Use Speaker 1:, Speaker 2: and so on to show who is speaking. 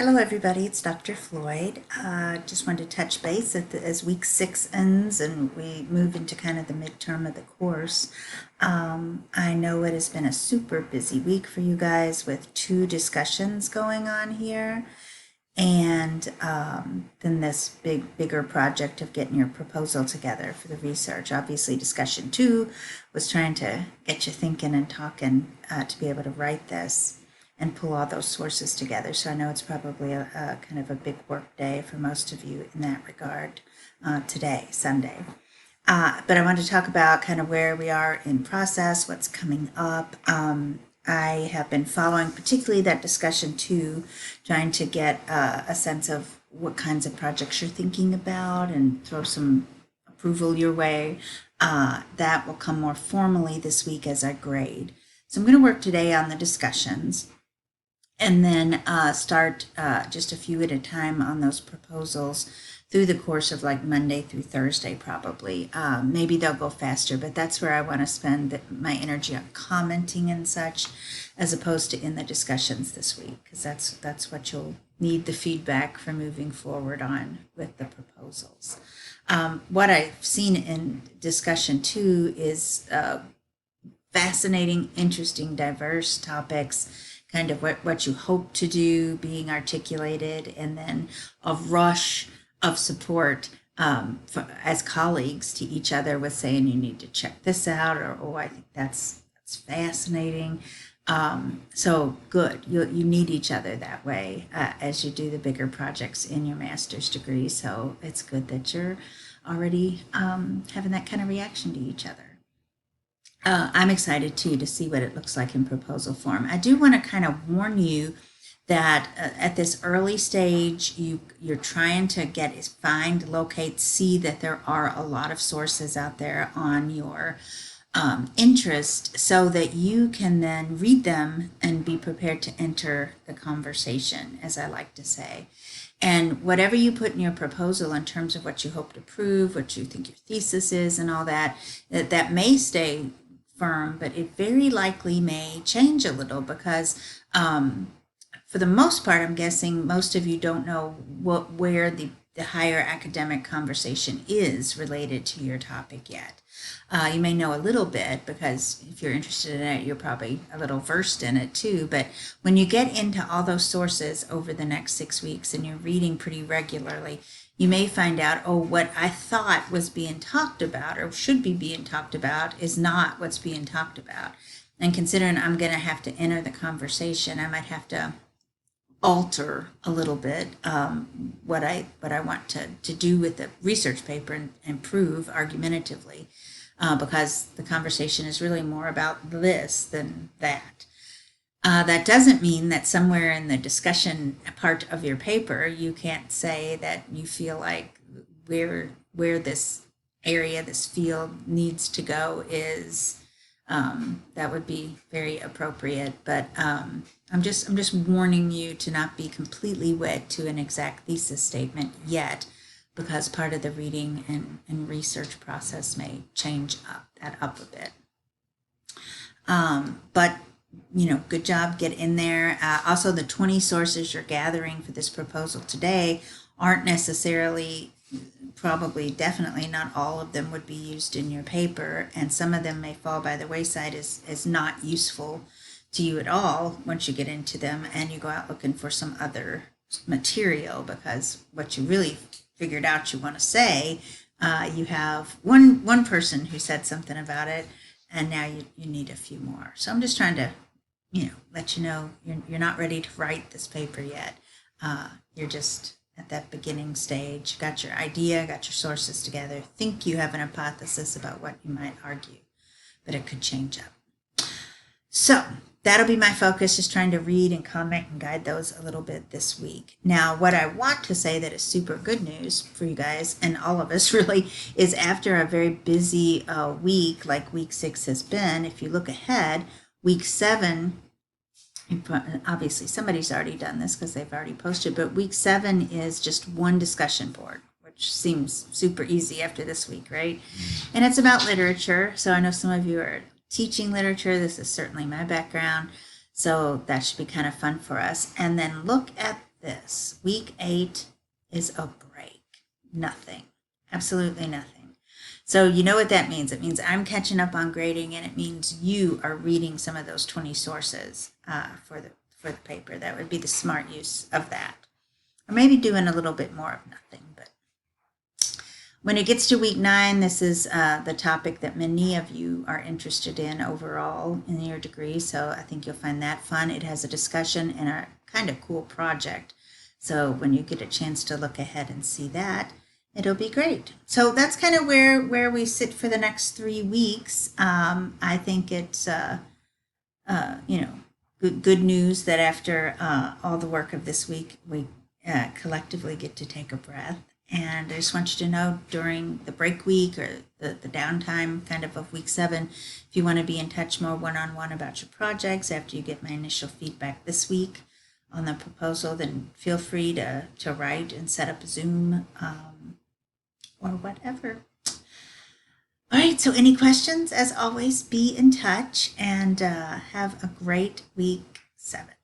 Speaker 1: Hello, everybody. It's Dr. Floyd. Just wanted to touch base as week 6 ends and we move into kind of the midterm of the course. I know it has been a super busy week for you guys with 2 discussions going on here, and then this bigger project of getting your proposal together for the research. Obviously, discussion 2 was trying to get you thinking and talking to be able to write this and pull all those sources together. So I know it's probably a kind of a big work day for most of you in that regard today, Sunday. But I want to talk about kind of where we are in process, what's coming up. I have been following particularly that discussion too, trying to get a sense of what kinds of projects you're thinking about and throw some approval your way. That will come more formally this week as I grade. So I'm going to work today on the discussions and then start just a few at a time on those proposals through the course of like Monday through Thursday probably. Maybe they'll go faster, but that's where I want to spend my energy on commenting and such, as opposed to in the discussions this week, because that's what you'll need the feedback for moving forward on with the proposals. What I've seen in discussion 2 is fascinating, interesting, diverse topics, kind of what you hope to do being articulated, and then a rush of support as colleagues to each other with saying you need to check this out, or oh, I think that's fascinating. So good, you need each other that way as you do the bigger projects in your master's degree. So it's good that you're already having that kind of reaction to each other. I'm excited too to see what it looks like in proposal form. I do want to kind of warn you that at this early stage, you're trying to find, locate, see that there are a lot of sources out there on your interest, so that you can then read them and be prepared to enter the conversation, as I like to say. And whatever you put in your proposal in terms of what you hope to prove, what you think your thesis is, and all that, that may stay firm, but it very likely may change a little because for the most part, I'm guessing most of you don't know where the higher academic conversation is related to your topic yet. You may know a little bit because if you're interested in it, you're probably a little versed in it too. But when you get into all those sources over the next 6 weeks and you're reading pretty regularly, you may find out, oh, what I thought was being talked about or should be being talked about is not what's being talked about. And considering I'm going to have to enter the conversation, I might have to alter a little bit what I want to do with the research paper and prove argumentatively, because the conversation is really more about this than that. That doesn't mean that somewhere in the discussion part of your paper you can't say that you feel like where this area, this field needs to go is. That would be very appropriate, but I'm just warning you to not be completely wed to an exact thesis statement yet, because part of the reading and research process may change that up a bit. But good job, get in there. Also, the 20 sources you're gathering for this proposal today aren't necessarily, probably, definitely not all of them would be used in your paper, and some of them may fall by the wayside as not useful to you at all once you get into them and you go out looking for some other material, because what you really figured out you want to say, you have one person who said something about it, and now you need a few more. So I'm just trying to let you know you're not ready to write this paper yet. You're just at that beginning stage. Got your idea, got your sources together, think you have an hypothesis about what you might argue, but it could change up. So that'll be my focus, just trying to read and comment and guide those a little bit this week. Now, what I want to say that is super good news for you guys and all of us really is, after a very busy week like week 6 has been, if you look ahead, week 7, obviously somebody's already done this because they've already posted, but week 7 is just one discussion board, which seems super easy after this week, right? And it's about literature. So I know some of you are teaching literature. This is certainly my background. So that should be kind of fun for us. And then look at this. Week 8 is a break. Nothing. Absolutely nothing. So you know what that means. It means I'm catching up on grading, and it means you are reading some of those 20 sources for the paper. That would be the smart use of that. Or maybe doing a little bit more of nothing. But when it gets to week 9, this is the topic that many of you are interested in overall in your degree. So I think you'll find that fun. It has a discussion and a kind of cool project. So when you get a chance to look ahead and see that, it'll be great. So that's kind of where we sit for the next 3 weeks. I think it's good news that after all the work of this week, we collectively get to take a breath. And I just want you to know during the break week or the downtime kind of week 7, if you want to be in touch more one-on-one about your projects after you get my initial feedback this week on the proposal, then feel free to write and set up a Zoom or whatever. All right, so any questions? As always, be in touch and have a great week 7.